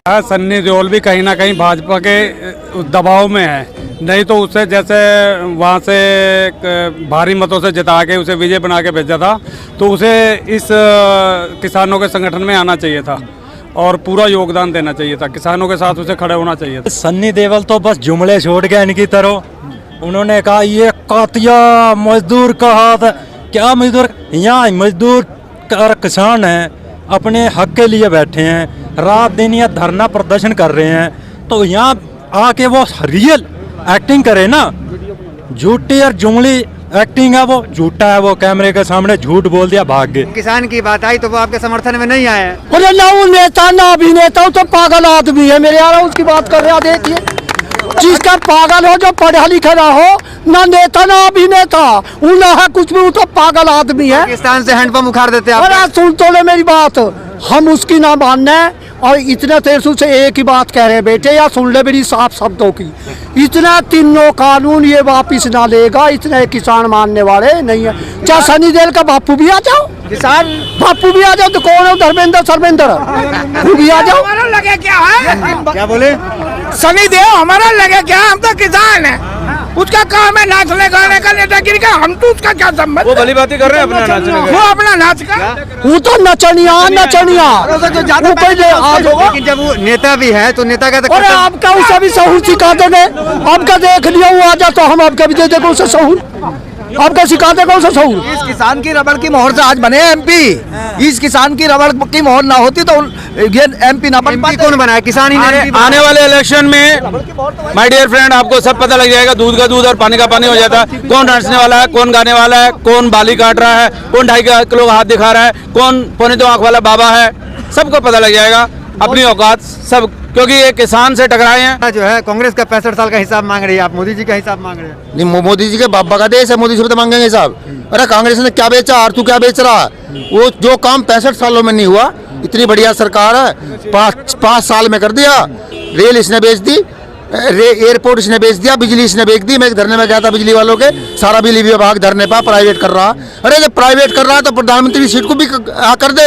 सन्नी देओल भी कहीं ना कहीं भाजपा के दबाव में है, नहीं तो उसे जैसे वहाँ से भारी मतों से जिता के उसे विजय बना के भेजा था, तो उसे इस किसानों के संगठन में आना चाहिए था और पूरा योगदान देना चाहिए था, किसानों के साथ उसे खड़े होना चाहिए था। सन्नी देओल तो बस जुमले छोड़ गए इनकी तरह। उन्होंने कहा ये कातिया मजदूर का हाथ, क्या मजदूर, यहाँ मजदूर और किसान हैं, अपने हक के लिए बैठे हैं, रात दिन ये धरना प्रदर्शन कर रहे हैं, तो यहाँ आके वो रियल एक्टिंग करे ना। झूठी और जुमली एक्टिंग है, वो झूठा है, वो कैमरे के सामने झूठ बोल दिया, भाग गए। किसान की बात आई तो वो आपके समर्थन में नहीं आए। अरे ना वो नेता ना अभिनेता, तो पागल आदमी है मेरे यार, उसकी बात कर रहे हैं। देखिए जिसका पागल हो, जो पढ़ा लिखा ना हो, ना नेता ना अभिनेता, वो ना है कुछ भी, वो तो पागल आदमी है। पाकिस्तान से हैंडपंप उखाड़ देते हैं। अरे सुन तो ले मेरी बात, हम उसकी ना मानना है और इतने तेरसू से एक ही बात कह रहे हैं बेटे, या सुन ले मेरी साफ शब्दों की, इतना तीनों कानून ये वापिस ना लेगा, इतने किसान मानने वाले नहीं है। चाहे सनी देओल का बापू भी आ जाओ, किसान बापू भी आ जाओ, तो कौन है धर्मेंद्र सर्वेंद्र, वो भी आ जाओ। हमारा लगे क्या है? क्या बोले? सनी देओल हमारा लगे क्या? हम तो किसान हैं। उसका काम है नाचने गाने का, नेतागिरी का, हम तो उसका क्या संबंध? वो भली बातें कर रहे हैं अपना नाचने का। वो अपना नाच का, वो तो नचनिया नचनिया, वो पहले आज होगा। लेकिन जब वो नेता भी है तो नेता का तो अरे आपका उसे भी सहूर सिखा देंगे, आपका देख लिया वो आ जा, तो हम आपका भी दे देंगे उसे सहूर, आपका सिखा देगा उसे सहूर। इस किसान की रबड़ की मोहर से आज बने एमपी। इस किसान की रबड़ की मोहर ना होती तो ये एमपी ना बन पाते। कौन बनाया? किसान ही ने। आने वाले इलेक्शन में माय डियर फ्रेंड आपको सब पता लग जाएगा, दूध का दूध और पानी का पानी हो जाता है। कौन नाचने वाला है, कौन गाने वाला है, कौन बाली काट रहा है, कौन 2.5 किलो का हाथ दिखा रहा है, कौन पौने 2 आंख वाला बाबा है, सबको पता लग जाएगा अपनी औकात सब, क्योंकि ये किसान से टकराए हैं। जो है कांग्रेस का 65 साल का हिसाब मांग रही है, आप मोदी जी का हिसाब मांग रहे हैं। नहीं, मोदी जी के बाबा का देश है, मोदी से तो मांगेंगे साहब। अरे कांग्रेस ने क्या बेचा और तू क्या बेच रहा है? वो जो काम 65 सालों में नहीं हुआ, इतनी बढ़िया सरकार है, 5 साल में कर दिया। रेल इसने बेच दी, एयरपोर्ट इसने बेच दिया, बिजली इसने बेच दी। मैं धरने में गया था बिजली वालों के, सारा बिजली विभाग धरने पर प्राइवेट कर रहा। अरे जब प्राइवेट कर रहा है तो प्रधानमंत्री सीट को भी कर दे,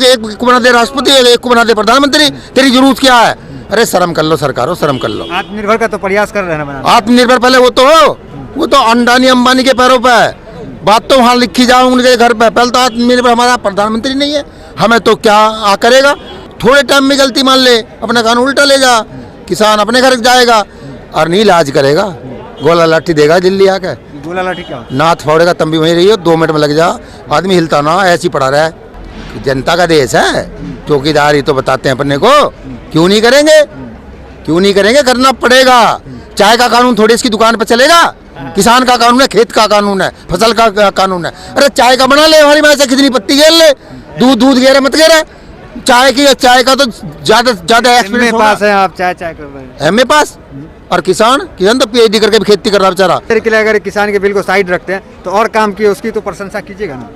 एक को बना दे राष्ट्रपति, एक को बना दे प्रधानमंत्री, तेरी जरूरत क्या है? अरे शर्म कर लो सरकारों, शर्म कर लो। आत्मनिर्भर का तो प्रयास कर रहे हैं बनाने। आत्मनिर्भर पहले वो तो अंडानी अंबानी के पैरों पे है, बात तो वहाँ लिखी जाओ उनके घर पे। पहले तो आत्मनिर्भर हमारा प्रधानमंत्री नहीं है, हमें तो क्या करेगा? थोड़े टाइम में गलती मान ले, अपना कानून उल्टा ले जा, किसान अपने घर जाएगा और नहीं इलाज करेगा, गोला लाठी देगा दिल्ली आके। गोला लाठी क्या? नाथ फोड़ेगा, तम भी वहीं रही हो, 2 मिनट में लग जा, आदमी हिलता ना, ऐसी पड़ा रहा है। जनता का देश है, चौकीदारी तो बताते हैं अपने को, क्यों नहीं करेंगे? क्यों नहीं करेंगे? करना पड़ेगा। चाय का कानून थोड़ी इसकी दुकान पर चलेगा, किसान का कानून है, खेत का कानून है, फसल का कानून है। अरे चाय का बना ले, हमारी भैंस कितनी पत्ती घेर ले, दूध घेरे मत घेरे। चाय का तो ज्यादा एक्सपीरियंस पास है, आप चाय कर रहे हैं। एमए पास, और किसान तो पीएचडी करके भी खेती कर रहा बेचारा। के लिए अगर किसान के बिल को साइड रखते हैं तो और काम किए, उसकी तो प्रशंसा कीजिएगा ना।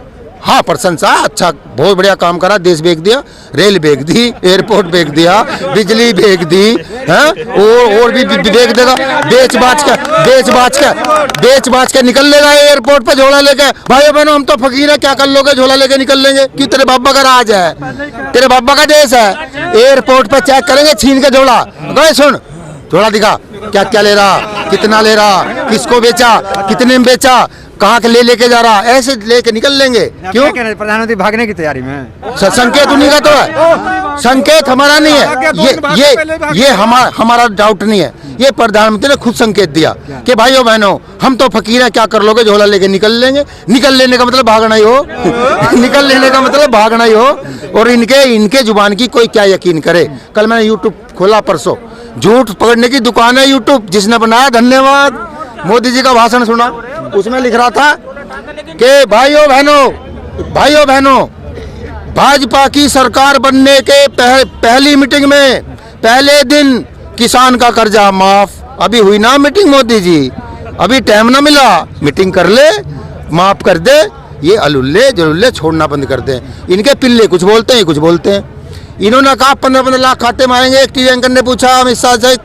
हाँ प्रशंसा, अच्छा बहुत बढ़िया काम करा, देश बेच दिया, रेल बेच दी, एयरपोर्ट बेच दिया, बिजली बेच दी है, और भी बेच देगा। बेच बाच के निकल लेगा एयरपोर्ट पे झोला लेके। भाइयों बहनों हम तो फकीर है, क्या कर लोगे? झोला लेके निकल लेंगे। क्यों? तेरे बाबा का राज है, तेरे बाबा का देश है। एयरपोर्ट पे चेक करेंगे छीन के झोला, गए सुन झोला दिखा, क्या क्या ले रहा, कितना ले रहा, किसको बेचा, कितने में बेचा, कहाँ के लेके जा रहा, ऐसे लेके निकल लेंगे। क्यों? प्रधानमंत्री भागने की तैयारी में। संकेत उन्हीं का तो है, संकेत हमारा नहीं है। ये हमारा डाउट नहीं है, ये प्रधानमंत्री ने खुद संकेत दिया कि भाइयों बहनों हम तो फकीर हैं, क्या कर लोगे? झोला लेके निकल लेंगे। निकल लेने का मतलब भागना ही हो निकल लेने का मतलब भागना ही हो। और इनके जुबान की कोई क्या यकीन करे। कल मैंने यूट्यूब खोला, परसों झूठ पकड़ने की दुकान है यूट्यूब, जिसने बनाया धन्यवाद। मोदी जी का भाषण सुना, उसमें लिख रहा था कि भाइयों बहनों भाजपा की सरकार बनने के पहली मीटिंग में पहले दिन किसान का कर्जा माफ। अभी हुई ना मीटिंग मोदी जी, अभी टाइम ना मिला, मीटिंग कर ले, माफ कर दे। ये अलुल्ले जलुल्ले छोड़ना बंद कर दे। इनके पिल्ले कुछ बोलते हैं, कुछ बोलते हैं। इन्होंने कहा 15-15 लाख खाते में आएंगे। एक टीवी एंकर ने पूछा अमित शाह से,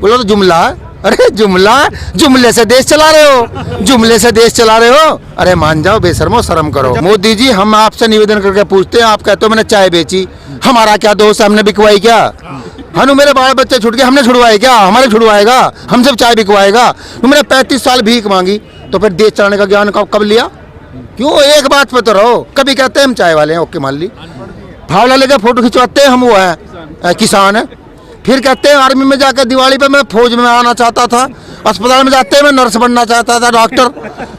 बोला तो जुमला है। अरे जुमले से देश चला रहे हो, जुमले से देश चला रहे हो। अरे मान जाओ बेशर्मो, शर्म करो। मोदी जी हम आपसे निवेदन करके पूछते हैं, आप कहते हो मैंने चाय बेची, हमारा क्या दोष है, हमने बिकवाई क्या? हनु मेरे बाल बच्चे छुट गए, हमने छुड़वाए क्या? हमारे छुड़वाएगा? हमसे चाय बिकवाएगा? तुमने 35 साल भीख मांगी तो फिर देश चलाने का ज्ञान कब लिया? क्यों? एक बात पे तो रहो। कभी कहते हैं हम चाय वाले हैं, ओके मान ली, फावड़ा लेके फोटो खिंचवाते हैं हम वो है किसान है, फिर कहते हैं आर्मी में जाकर दिवाली पे मैं फौज में आना चाहता था, अस्पताल में जाते हैं मैं नर्स बनना चाहता था,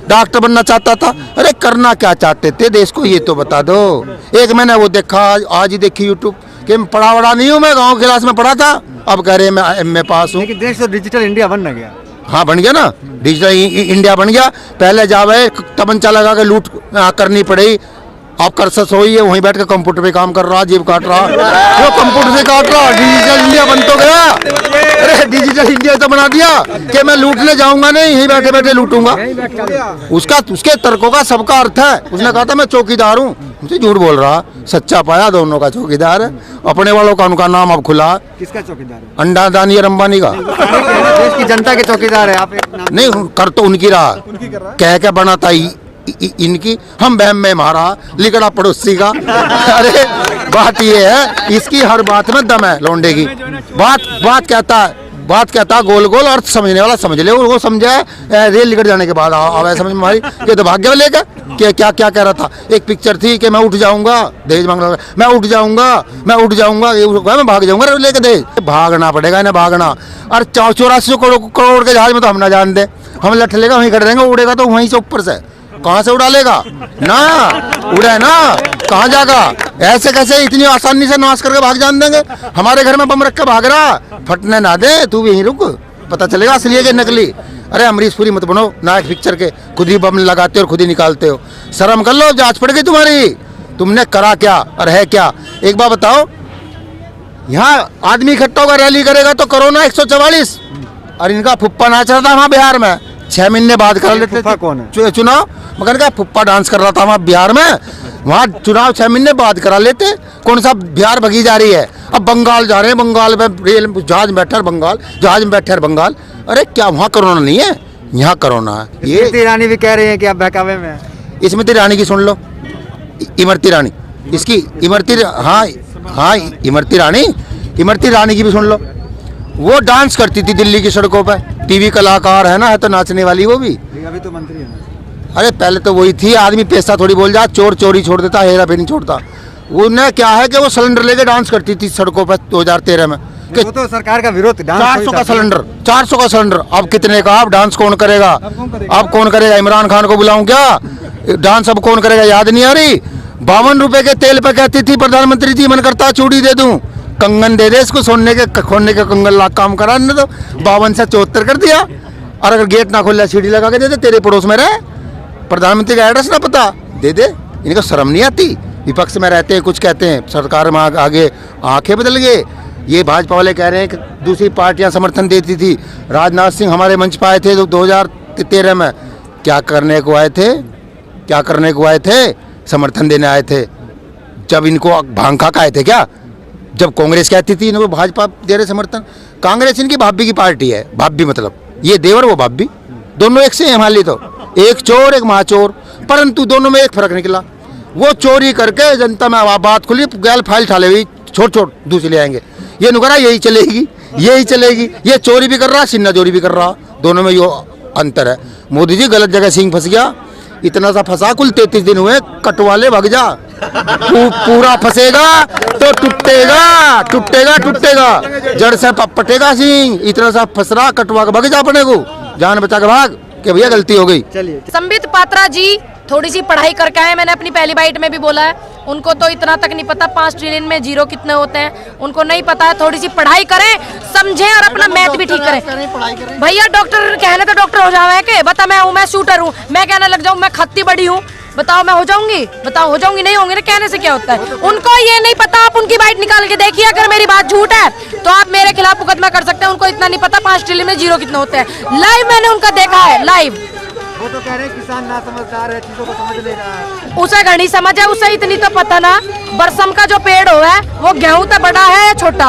डॉक्टर बनना चाहता था। अरे करना क्या चाहते थे देश को, ये तो बता दो। एक मैंने वो देखा, आज ही देखी यूट्यूब कि पढ़ा वड़ा नहीं हूँ मैं, गाँव क्लास में पढ़ा था, अब कह रहे मैं MA पास हूँ। लेकिन देश तो डिजिटल इंडिया बन न गया। हाँ बन गया ना, डिजिटल इंडिया बन गया। पहले जावे तमंचा लगा के लूट करनी पड़ी, आप कर सोई है वहीं बैठ के कंप्यूटर पे काम कर रहा, जेब काट रहा, वो कंप्यूटर से काट रहा। डिजिटल इंडिया बन तो गया। अरे डिजिटल इंडिया तो बना दिया कि मैं लूटने जाऊंगा नहीं, यहीं बैठे बैठे लूटूंगा। उसके तर्कों का सबका अर्थ है। उसने कहा था मैं चौकीदार हूँ, मुझे झूठ बोल रहा, सच्चा पाया दोनों का चौकीदार है। अपने वालों का उनका नाम अब खुला। किसका चौकीदार है? अंडा दानी और अंबानी का। देश की जनता के चौकीदार है आप। नहीं कर तो उनकी रहा, कह के बनाता इनकी, हम बहम में मारा लिकड़ा पड़ोसी का। अरे बात ये है, इसकी हर बात में दम है लौंडे की। बात कहता है गोल गोल, अर्थ समझने वाला समझ ले। वो समझा रेल निकट जाने के बाद आवे समझ में हमारी कि तो भाग्य लेकर कि क्या कह रहा था। एक पिक्चर थी कि मैं उठ जाऊंगा, दहेज मांग रहा, मैं उठ जाऊंगा, मैं भाग जाऊंगा लेके दहेज। भागना पड़ेगा इन्हें, भागना। और 84 करोड़ के जहाज में तो हम ना जान दे, हम लठ लेगा वहीं खड़े रहेंगे, उड़ेगा तो वहीं से ऊपर से, कहाँ से उड़ा लेगा ना, उड़े ना, कहाँ जाएगा? ऐसे कैसे इतनी आसानी से नाश करके भाग जान देंगे? हमारे घर में बम रख के भाग रहा, फटने ना दे, तू भी यहीं रुक, पता चलेगा असली है कि नकली। अरे अमरीश पुरी मत बनो नायक पिक्चर के, खुद ही बम लगाते हो और खुद ही निकालते हो। शर्म कर लो, जांच पड़ गई तुम्हारी, तुमने करा क्या और है क्या? एक बात बताओ, यहाँ आदमी इकट्ठा होकर रैली करेगा तो कोरोना 144, और इनका फुप्पा नाच रहा था वहाँ बिहार में, 6 महीने बाद कर लेते थे चुनाव। मगर क्या फुप्पा डांस कर रहा था वहाँ बिहार में, वहाँ चुनाव 6 महीने बाद करा लेते। कौन सा बिहार भगी जा रही है? अब बंगाल जा रहे हैं, बंगाल में रेल जहाज में बैठे बंगाल, जहाज में बैठे बंगाल। अरे क्या वहाँ कोरोना नहीं है? यहाँ कोरोना है। ये स्मृति ईरानी भी कह रहे हैं कि आप बहकावे में हैं। स्मृति ईरानी की सुन लो, इमरती रानी, इसकी इमरती, हाँ इमरती रानी की भी सुन लो। वो डांस करती थी दिल्ली की सड़कों पर, टीवी कलाकार है ना, है तो नाचने वाली वो भी। अभी तो मंत्री है ना। अरे पहले तो वही थी, आदमी पैसा थोड़ी बोल जा, चोर चोरी छोड़ देता, हेरा फेरी नहीं छोड़ता। उन्हें क्या है कि वो सिलेंडर लेके डांस करती थी सड़कों पर 2013 में। वो तो सरकार का विरोध, 400 का सिलेंडर, अब कितने का? अब डांस कौन करेगा? अब कौन करेगा? इमरान खान को बुलाऊं क्या? डांस अब कौन करेगा? याद नहीं आ रही। 52 रुपए के तेल पे कहती थी प्रधानमंत्री जी, मन करता चूड़ी दे दूं, कंगन दे दे इसको, सोने के खोने के कंगन लाख काम करा ने, तो 52 से 74 कर दिया। और अगर गेट ना खोल सीढ़ी लगा के दे दे, तेरे पड़ोस में रहे, प्रधानमंत्री का एड्रेस ना पता, दे दे। इनको शर्म नहीं आती? विपक्ष में रहते हैं कुछ कहते हैं, सरकार में आगे आंखें बदल गए। ये भाजपा वाले कह रहे हैं कि दूसरी पार्टियां समर्थन देती थी। राजनाथ सिंह हमारे मंच पर आए थे 2013 में, क्या करने को आए थे? समर्थन देने आए थे। जब इनको भांग खा आए थे क्या? जब कांग्रेस कहती थी इनको भाजपा दे रहे समर्थन। कांग्रेस इनकी भाभी की पार्टी है, भाभी मतलब ये देवर वो भाभी, दोनों एक से हैं मान ली तो, एक चोर एक महाचोर। परंतु दोनों में एक फर्क निकला, वो चोरी करके जनता में बात खुली, गैल फाइल ठाले हुई, छोड़ दूसरी ले आएंगे। ये नुकरा यही चलेगी। ये चोरी भी कर रहा, सिन्हा चोरी भी कर रहा, दोनों में यो अंतर है। मोदी जी गलत जगह सिंह फंस गया, इतना सा फंसा, कुल 33 दिन हुए, कटवाले भग जा, पूरा फंसेगा तो टूटेगा, जड़ से पटेगा सिंह। इतना सा फंस रहा, कटवा के भग जा, अपने को जान बचा के भाग कि भैया गलती हो गई। चलिए, संबित पात्रा जी थोड़ी सी पढ़ाई करके आए, मैंने अपनी पहली बाइट में भी बोला है, उनको तो इतना तक नहीं पता 5 ट्रिलियन में जीरो कितने होते हैं, उनको नहीं पता है। थोड़ी सी पढ़ाई करें, समझें और अपना मैथ भी ठीक करें। भैया डॉक्टर कहने तो डॉक्टर हो जावे के, बता मैं शूटर हूँ, मैं कहने लग जाऊँ मैं खत्ती बड़ी हूँ, बताओ मैं हो जाऊंगी? बताओ हो जाऊंगी? नहीं होंगे ना, कहने से क्या होता है? उनको ये नहीं पता। आप उनकी बाइट निकाल के देखिए, अगर मेरी बात झूठ है तो आप मेरे खिलाफ मुकदमा कर सकते हैं। उनको इतना नहीं पता 5 ट्रिलियन में जीरो कितने होते हैं। लाइव मैंने उनका देखा है, लाइव। वो तो कह रहे हैं किसान ना समझदार है, चीजों को समझ ले रहा है। उसे घनी समझ है, उसे इतनी तो पता ना, बरसम का जो पेड़ हो है वो गेहूं तो बड़ा है या छोटा?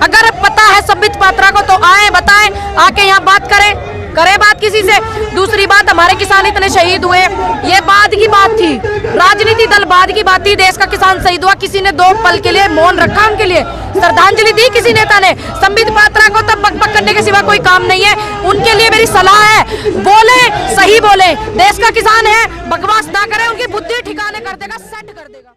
अगर पता है संबित पात्रा को तो आए बताएं, आके यहाँ बात करें। करे बात किसी से। दूसरी बात, हमारे किसान इतने शहीद हुए, ये बाद की बात थी, राजनीति दल बाद की बात थी। देश का किसान शहीद हुआ, किसी ने 2 पल के लिए मौन रखा, उनके लिए श्रद्धांजलि दी किसी नेता ने। संबित पात्रा को तब बकबक करने के सिवा कोई काम नहीं है। उनके लिए मेरी सलाह है, बोले सही बोले, देश का किसान है, बकवास ना करें, उनकी बुद्धि ठिकाने कर देगा, सेट कर देगा।